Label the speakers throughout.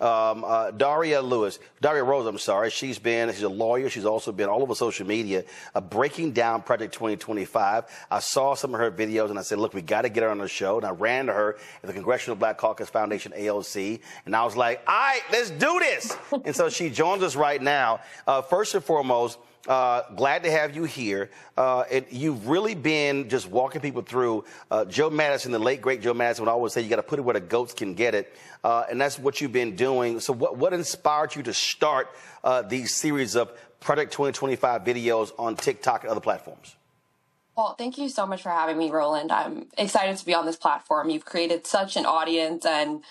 Speaker 1: Daria Rose, I'm sorry. She's a lawyer. She's also been all over social media breaking down Project 2025. I saw some of her videos and I said, look, we got to get her on the show. And I ran to her at the Congressional Black Caucus Foundation, AOC. And I was like, all right, let's do this. And so she joins us right now. First and foremost, glad to have you here. You've really been just walking people through Joe Madison, the late, great Joe Madison would always say, you got to put it where the goats can get it. And that's what you've been doing. So what inspired you to start these series of Project 2025 videos on TikTok and other platforms?
Speaker 2: Well, thank you so much for having me, Roland. I'm excited to be on this platform. You've created such an audience and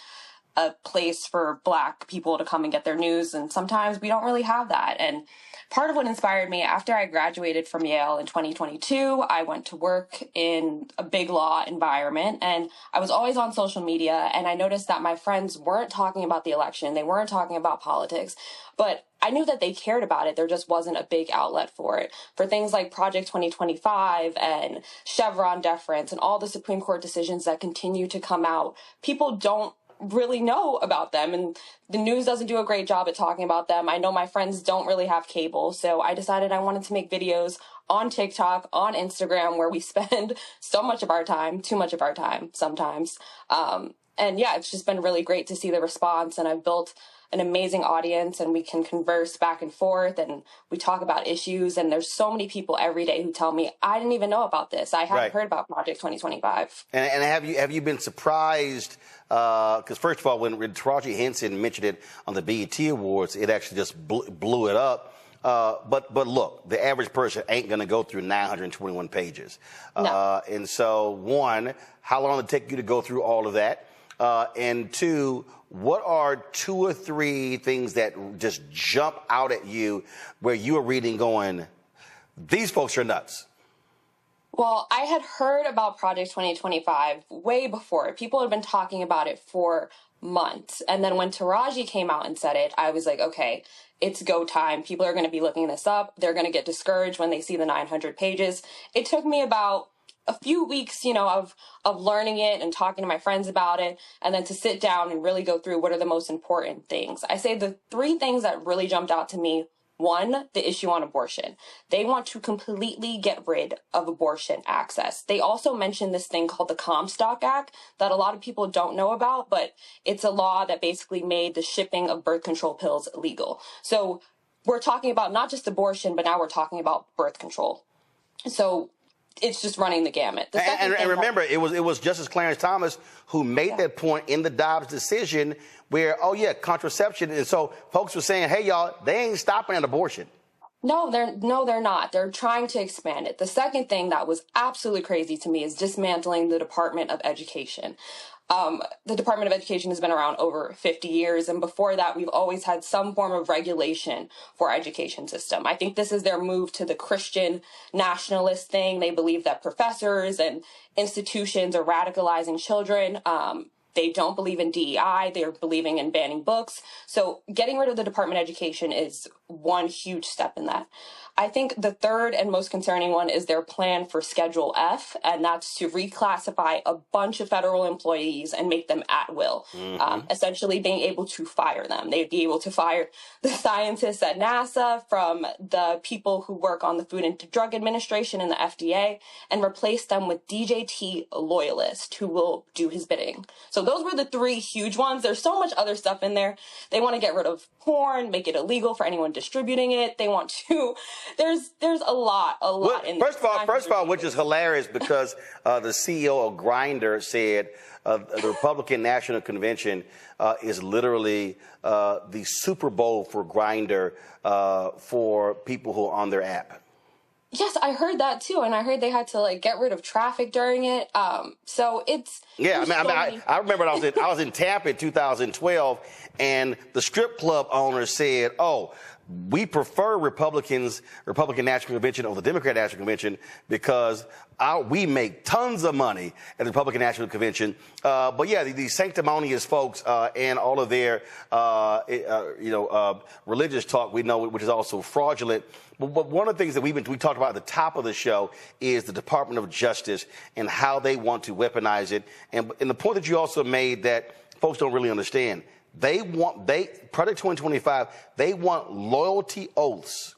Speaker 2: a place for Black people to come and get their news. And sometimes we don't really have that. And part of what inspired me, after I graduated from Yale in 2022, I went to work in a big law environment, and I was always on social media, and I noticed that my friends weren't talking about the election. They weren't talking about politics, but I knew that they cared about it. There just wasn't a big outlet for it. For things like Project 2025 and Chevron deference and all the Supreme Court decisions that continue to come out, people don't really know about them, and the news doesn't do a great job at talking about them. I know my friends don't really have cable, so I decided I wanted to make videos on TikTok, on Instagram, where we spend so much of our time, too much of our time sometimes. And yeah, it's just been really great to see the response, and I've built an amazing audience, and we can converse back and forth, and we talk about issues, and there's so many people every day who tell me, I didn't even know about this. I hadn't heard about Project 2025.
Speaker 1: And have you been surprised? Because first of all, when Taraji Henson mentioned it on the BET Awards, it actually just blew it up. But look, the average person ain't going to go through 921 pages.
Speaker 2: No.
Speaker 1: And so, one, how long did it take you to go through all of that? And two, what are 2 or 3 things that just jump out at you where you are reading going, these folks are nuts?
Speaker 2: Well, I had heard about Project 2025 way before. People had been talking about it for months. And then when Taraji came out and said it, I was like, okay, it's go time. People are going to be looking this up. They're going to get discouraged when they see the 900 pages. It took me about a few weeks, of learning it and talking to my friends about it, and then to sit down and really go through what are the most important things. I say the 3 things that really jumped out to me. 1, the issue on abortion. They want to completely get rid of abortion access. They also mentioned this thing called the Comstock Act that a lot of people don't know about, but it's a law that basically made the shipping of birth control pills illegal. So we're talking about not just abortion, but now we're talking about birth control. So it's just running the gamut.
Speaker 1: And remember, it was Justice Clarence Thomas who made that point in the Dobbs decision where, contraception. And so folks were saying, hey, y'all, they ain't stopping at abortion.
Speaker 2: No, they're not. They're trying to expand it. The second thing that was absolutely crazy to me is dismantling the Department of Education. The Department of Education has been around over 50 years, and before that, we've always had some form of regulation for our education system. I think this is their move to the Christian nationalist thing. They believe that professors and institutions are radicalizing children. They don't believe in DEI. They're believing in banning books. So getting rid of the Department of Education is one huge step in that. I think the third and most concerning one is their plan for Schedule F, and that's to reclassify a bunch of federal employees and make them at will, essentially being able to fire them. They'd be able to fire the scientists at NASA from the people who work on the Food and Drug Administration and the FDA, and replace them with DJT loyalists who will do his bidding. So those were the 3 huge ones. There's so much other stuff in there. They want to get rid of porn, make it illegal for anyone distributing it. They want to... There's a lot in there.
Speaker 1: First of all, which is hilarious because the CEO of Grindr said the Republican National Convention is literally the Super Bowl for Grindr for people who are on their app.
Speaker 2: Yes, I heard that too, and I heard they had to get rid of traffic during it. So it's
Speaker 1: I remember I was in Tampa in 2012, and the strip club owner said, "Oh, we prefer Republican National Convention over the Democrat National Convention because we make tons of money at the Republican National Convention." But yeah, these sanctimonious folks and all of their religious talk, we know, which is also fraudulent. But one of the things that we talked about at the top of the show is the Department of Justice and how they want to weaponize it. And the point that you also made that folks don't really understand, Project 2025, they want loyalty oaths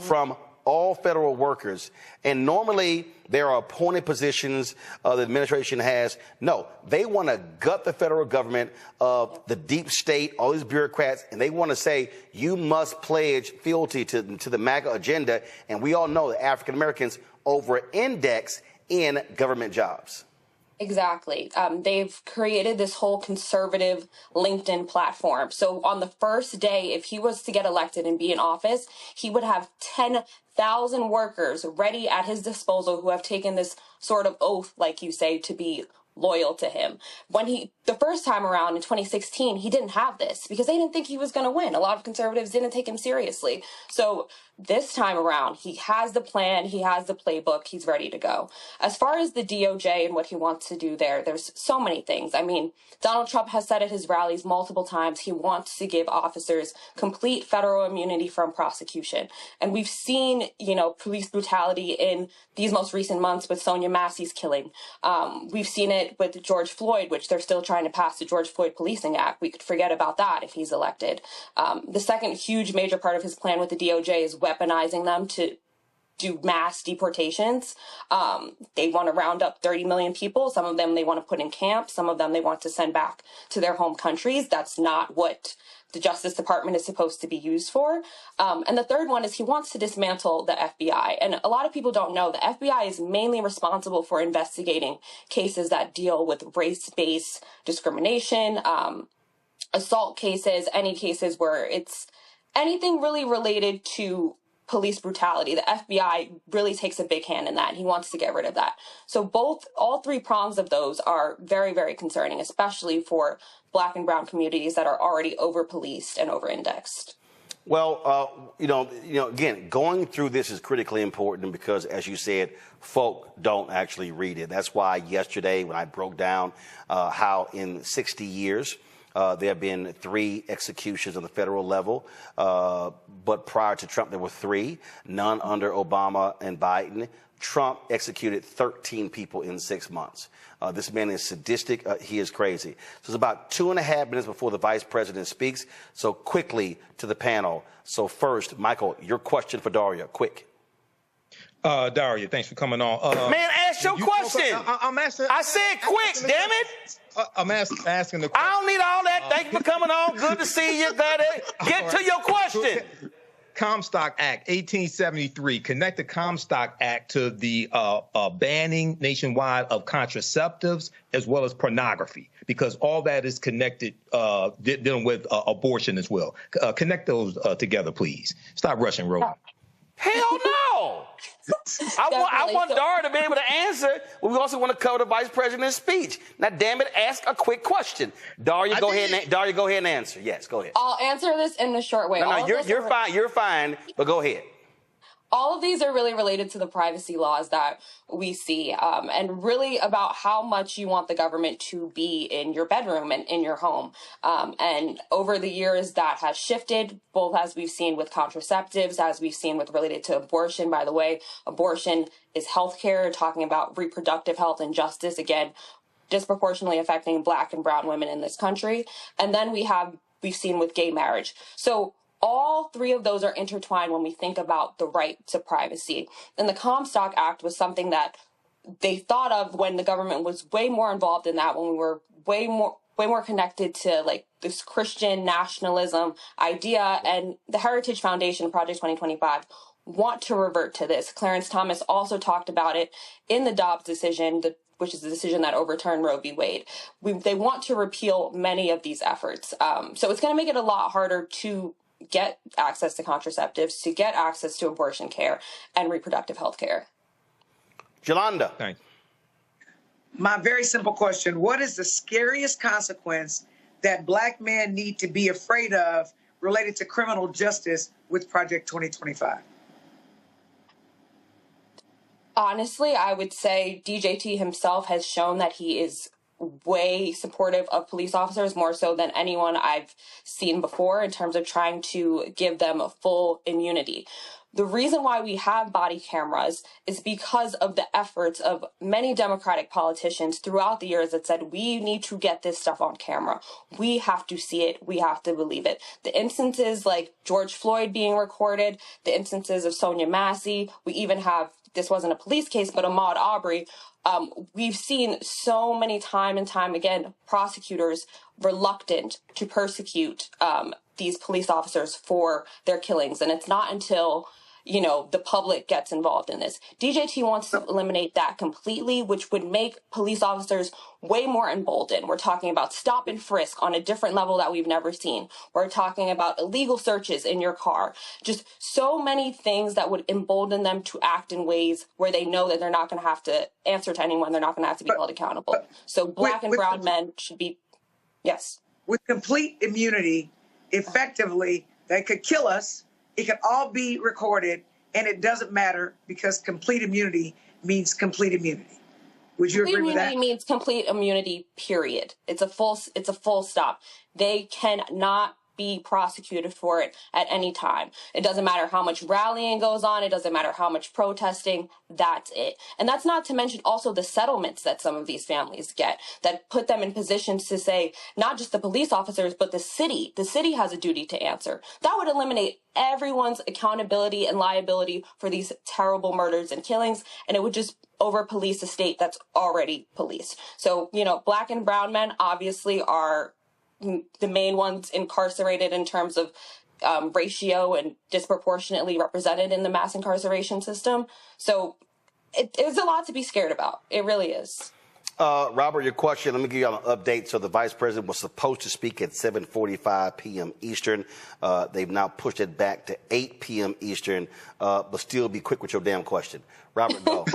Speaker 1: from all federal workers. And normally there are appointed positions the administration has. No, they want to gut the federal government of the deep state, all these bureaucrats, and they want to say you must pledge fealty to the MAGA agenda. And we all know that African Americans over-index in government jobs.
Speaker 2: Exactly. They've created this whole conservative LinkedIn platform. So on the first day, if he was to get elected and be in office, he would have 10,000 workers ready at his disposal who have taken this sort of oath, like you say, to be loyal to him. The first time around in 2016, he didn't have this because they didn't think he was going to win. A lot of conservatives didn't take him seriously. So this time around, he has the plan, he has the playbook, he's ready to go. As far as the DOJ and what he wants to do there's so many things. I mean, Donald Trump has said at his rallies multiple times he wants to give officers complete federal immunity from prosecution. And we've seen, police brutality in these most recent months with Sonia Massey's killing. We've seen it with George Floyd, which they're still trying to pass the George Floyd Policing Act. We could forget about that if he's elected. The second huge major part of his plan with the DOJ is weaponizing them to do mass deportations. They want to round up 30 million people. Some of them they want to put in camps. Some of them they want to send back to their home countries. That's not what the Justice Department is supposed to be used for. And the third one is he wants to dismantle the FBI. And a lot of people don't know the FBI is mainly responsible for investigating cases that deal with race-based discrimination, assault cases, any cases where it's anything really related to police brutality. The FBI really takes a big hand in that, and he wants to get rid of that. So all three prongs of those are very, very concerning, especially for Black and brown communities that are already over-policed and over-indexed.
Speaker 1: Well, again, going through this is critically important because, as you said, folk don't actually read it. That's why yesterday when I broke down how in 60 years, there have been 3 executions on the federal level, but prior to Trump, there were 3, none under Obama and Biden. Trump executed 13 people in 6 months. This man is sadistic. He is crazy. So it's about 2.5 minutes before the vice president speaks. So quickly to the panel. So first, Michael, your question for Daria, quick.
Speaker 3: Daria, thanks for coming on.
Speaker 1: Man, ask your question.
Speaker 3: I'm asking.
Speaker 1: I said quick, damn it.
Speaker 3: I'm asking the question.
Speaker 1: I don't need all that. Thank you for coming on. Good to see you. Get to your question.
Speaker 3: Comstock Act, 1873. Connect the Comstock Act to the banning nationwide of contraceptives as well as pornography, because all that is connected, dealing with abortion as well. Connect those together, please. Stop rushing, Roland.
Speaker 1: Hell no. I want Daria to be able to answer, but we also want to cover the vice president's speech. Now, damn it, ask a quick question. Daria, go ahead and answer. Yes, go ahead.
Speaker 2: I'll answer this in a short way.
Speaker 1: No, you're fine. You're fine, but go ahead.
Speaker 2: All of these are really related to the privacy laws that we see, and really about how much you want the government to be in your bedroom and in your home. And over the years, that has shifted, both as we've seen with contraceptives, as we've seen with related to abortion. By the way, abortion is healthcare, talking about reproductive health and justice, again, disproportionately affecting Black and brown women in this country. And then we've seen with gay marriage. So all 3 of those are intertwined when we think about the right to privacy. And the Comstock Act was something that they thought of when the government was way more involved in that, when we were way more connected to like this Christian nationalism idea. And the Heritage Foundation, Project 2025, want to revert to this. Clarence Thomas also talked about it in the Dobbs decision, which is the decision that overturned Roe v. Wade. They want to repeal many of these efforts. So it's going to make it a lot harder to get access to contraceptives, to get access to abortion care and reproductive health care.
Speaker 1: Jolanda.
Speaker 3: Thanks.
Speaker 4: My very simple question: what is the scariest consequence that Black men need to be afraid of related to criminal justice with Project 2025?
Speaker 2: Honestly, I would say DJT himself has shown that he is way supportive of police officers, more so than anyone I've seen before, in terms of trying to give them a full immunity. The reason why we have body cameras is because of the efforts of many Democratic politicians throughout the years that said, we need to get this stuff on camera. We have to see it. We have to believe it. The instances like George Floyd being recorded, the instances of Sonia Massey, we even have, this wasn't a police case, but Ahmaud Arbery. We've seen so many time and time again, prosecutors reluctant to persecute these police officers for their killings. And it's not until the public gets involved in this. DJT wants to eliminate that completely, which would make police officers way more emboldened. We're talking about stop and frisk on a different level that we've never seen. We're talking about illegal searches in your car. Just so many things that would embolden them to act in ways where they know that they're not going to have to answer to anyone. They're not going to have to be held accountable. So black and brown men should be, yes.
Speaker 4: With complete immunity, effectively, they could kill us. It can all be recorded, and it doesn't matter because complete immunity means complete immunity. Would you agree with that?
Speaker 2: Complete immunity means complete immunity, period. It's a full stop. They cannot be prosecuted for it at any time. It doesn't matter how much rallying goes on. It doesn't matter how much protesting. That's it. And that's not to mention also the settlements that some of these families get that put them in positions to say, not just the police officers, but the city. The city has a duty to answer. That would eliminate everyone's accountability and liability for these terrible murders and killings. And it would just over-police a state that's already policed. So, black and brown men obviously are the main ones incarcerated in terms of ratio and disproportionately represented in the mass incarceration system. So it's a lot to be scared about. It really is.
Speaker 1: Robert, your question, let me give you an update. So the vice president was supposed to speak at 7:45 p.m. Eastern. They've now pushed it back to 8 p.m. Eastern, but still be quick with your damn question. Robert, go.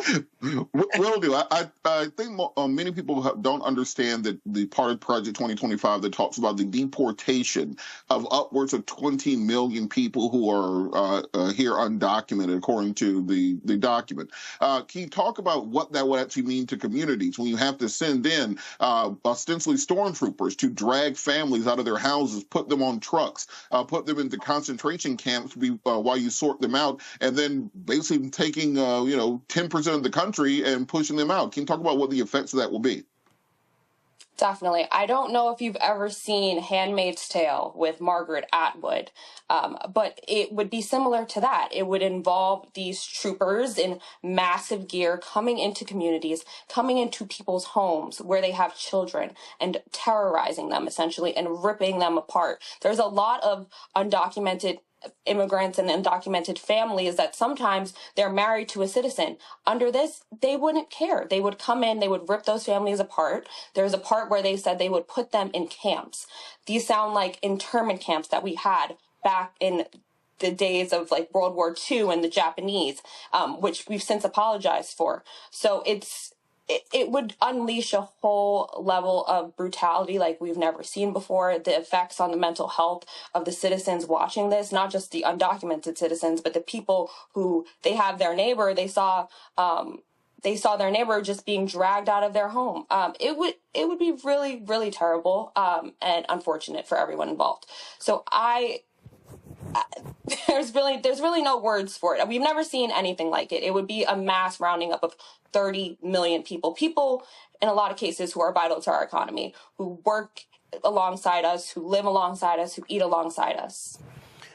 Speaker 5: Will do. I think many people don't understand that the part of Project 2025 that talks about the deportation of upwards of 20 million people who are here undocumented, according to the document. Can you talk about what that would actually mean to communities when you have to send in ostensibly stormtroopers to drag families out of their houses, put them on trucks, put them into concentration camps while you sort them out, and then basically taking 10% of the country and pushing them out? Can you talk about what the effects of that will be?
Speaker 2: Definitely. I don't know if you've ever seen Handmaid's Tale with Margaret Atwood, but it would be similar to that. It would involve these troopers in massive gear coming into communities, coming into people's homes where they have children and terrorizing them essentially and ripping them apart. There's a lot of undocumented immigrants and undocumented families that sometimes they're married to a citizen. Under this, they wouldn't care. They would come in, they would rip those families apart. There's a part where they said they would put them in camps. These sound like internment camps that we had back in the days of like World War II and the Japanese, which we've since apologized for. So it would unleash a whole level of brutality like we've never seen before. The effects on the mental health of the citizens watching this, not just the undocumented citizens, but the people who they have their neighbor, they saw their neighbor just being dragged out of their home. It would be really, really terrible and unfortunate for everyone involved. So there's really no words for it. We've never seen anything like it. It would be a mass rounding up of 30 million people in a lot of cases who are vital to our economy, who work alongside us, who live alongside us, who eat alongside us.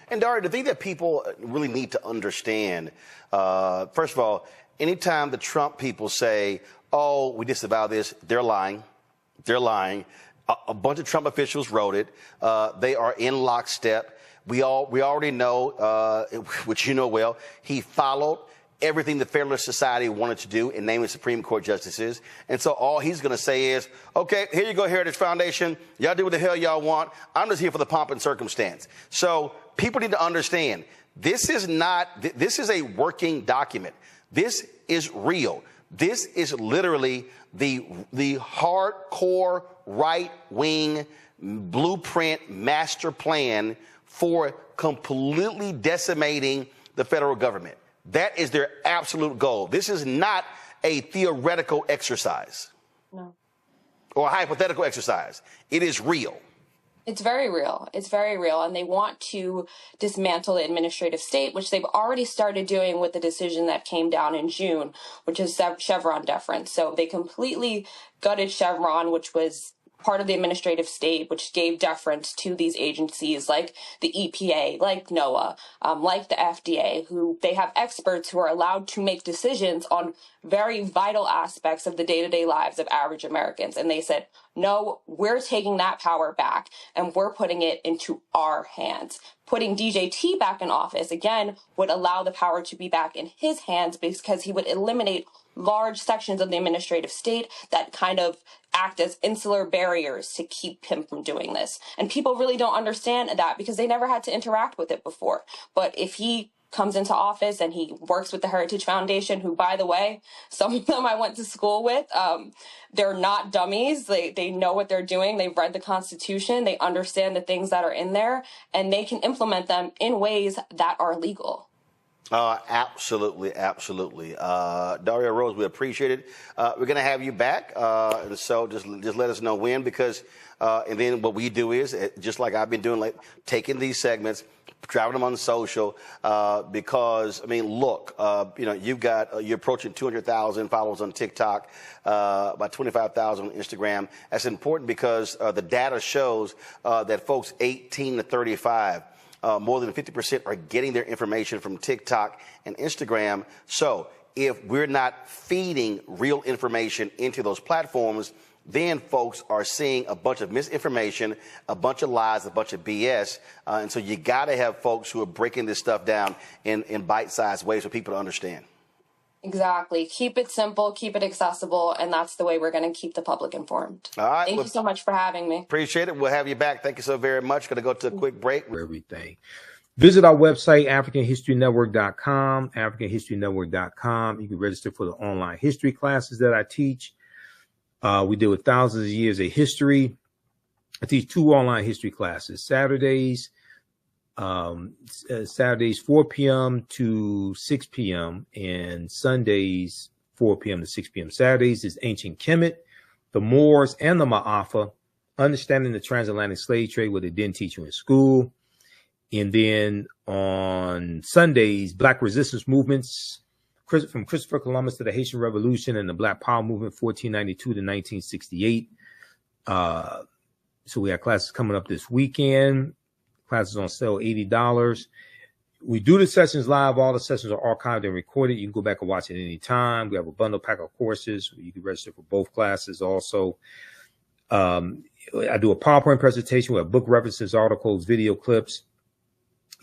Speaker 1: And Daria, the thing that people really need to understand, first of all, anytime the Trump people say, oh, we disavow this, they're lying. They're lying. A bunch of Trump officials wrote it. They are in lockstep. We already know, which you know well, he followed everything the Federalist Society wanted to do in naming Supreme Court justices. And so all he's going to say is, okay, here you go, Heritage Foundation. Y'all do what the hell y'all want. I'm just here for the pomp and circumstance. So people need to understand, this is a working document. This is real. This is literally the hardcore right-wing blueprint master plan for completely decimating the federal government. That is their absolute goal. This is not a theoretical exercise.
Speaker 2: No.
Speaker 1: or a hypothetical exercise. It is real.
Speaker 2: It's very real. It's very real. And they want to dismantle the administrative state, which they've already started doing with the decision that came down in June, which is Chevron deference. So they completely gutted Chevron, which was part of the administrative state, which gave deference to these agencies like the EPA, like NOAA, like the FDA, who they have experts who are allowed to make decisions on very vital aspects of the day-to-day lives of average Americans. And they said, no, we're taking that power back and we're putting it into our hands. Putting DJT back in office, again, would allow the power to be back in his hands because he would eliminate large sections of the administrative state that kind of act as insular barriers to keep him from doing this. And people really don't understand that because they never had to interact with it before. But if he comes into office and he works with the Heritage Foundation, who, by the way, some of them I went to school with, they're not dummies. They know what they're doing. They've read the Constitution. They understand the things that are in there, and they can implement them in ways that are legal.
Speaker 1: Absolutely, absolutely. Daria Rose, we appreciate it. We're going to have you back, and so just let us know when, because and then what we do is, just like I've been doing, like taking these segments, driving them on social, because I mean, look, you're approaching 200,000 followers on TikTok, about 25,000 on Instagram. That's important because the data shows that folks 18 to 35. More than 50% are getting their information from TikTok and Instagram. So if we're not feeding real information into those platforms, then folks are seeing a bunch of misinformation, a bunch of lies, a bunch of BS. And so you got to have folks who are breaking this stuff down in bite-sized ways for people to understand.
Speaker 2: Exactly. Keep it simple, keep it accessible, and that's the way we're going to keep the public informed.
Speaker 1: All right.
Speaker 2: Thank you so much for having me.
Speaker 1: Appreciate it. We'll have you back. Thank you so very much. Going to go to a quick break.
Speaker 3: For everything. Visit our website, AfricanHistoryNetwork.com, AfricanHistoryNetwork.com. You can register for the online history classes that I teach. We deal with thousands of years of history. I teach 2 online history classes, Saturdays 4 p.m. to 6 p.m. and Sundays 4 p.m. to 6 p.m. Saturdays is Ancient Kemet, the Moors, and the Ma'afa, understanding the transatlantic slave trade, what they didn't teach you in school. And then on Sundays, Black resistance movements, from Christopher Columbus to the Haitian Revolution and the Black Power movement, 1492 to 1968. So we have classes coming up this weekend. Classes on sale, $80. We do the sessions live. All the sessions are archived and recorded. You can go back and watch it any time. We have a bundle pack of courses. You can register for both classes also. I do a PowerPoint presentation. We have book references, articles, video clips.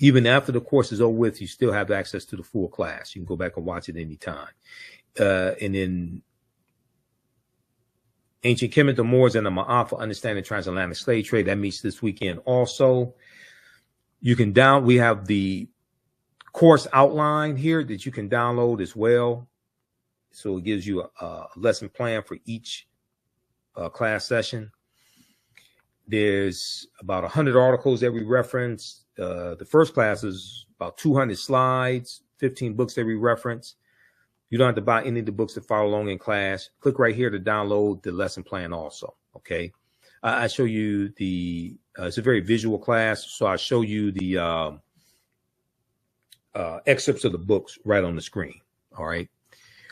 Speaker 3: Even after the course is over with, you still have access to the full class. You can go back and watch it anytime. And then Ancient Kemet, the Moors, and the Ma'afa, understanding transatlantic slave trade. That meets this weekend also. You can we have the course outline here that you can download as well. So it gives you a lesson plan for each class session. There's about 100 articles that we reference. The first class is about 200 slides, 15 books that we reference. You don't have to buy any of the books to follow along in class. Click right here to download the lesson plan also, okay? I show you it's a very visual class, so I show you the excerpts of the books right on the screen, all right?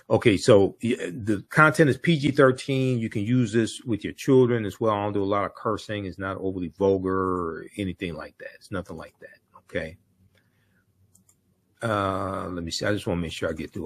Speaker 3: Okay, so the content is PG-13. You can use this with your children as well. I don't do a lot of cursing. It's not overly vulgar or anything like that. It's nothing like that, okay? Let me see. I just want to make sure I get through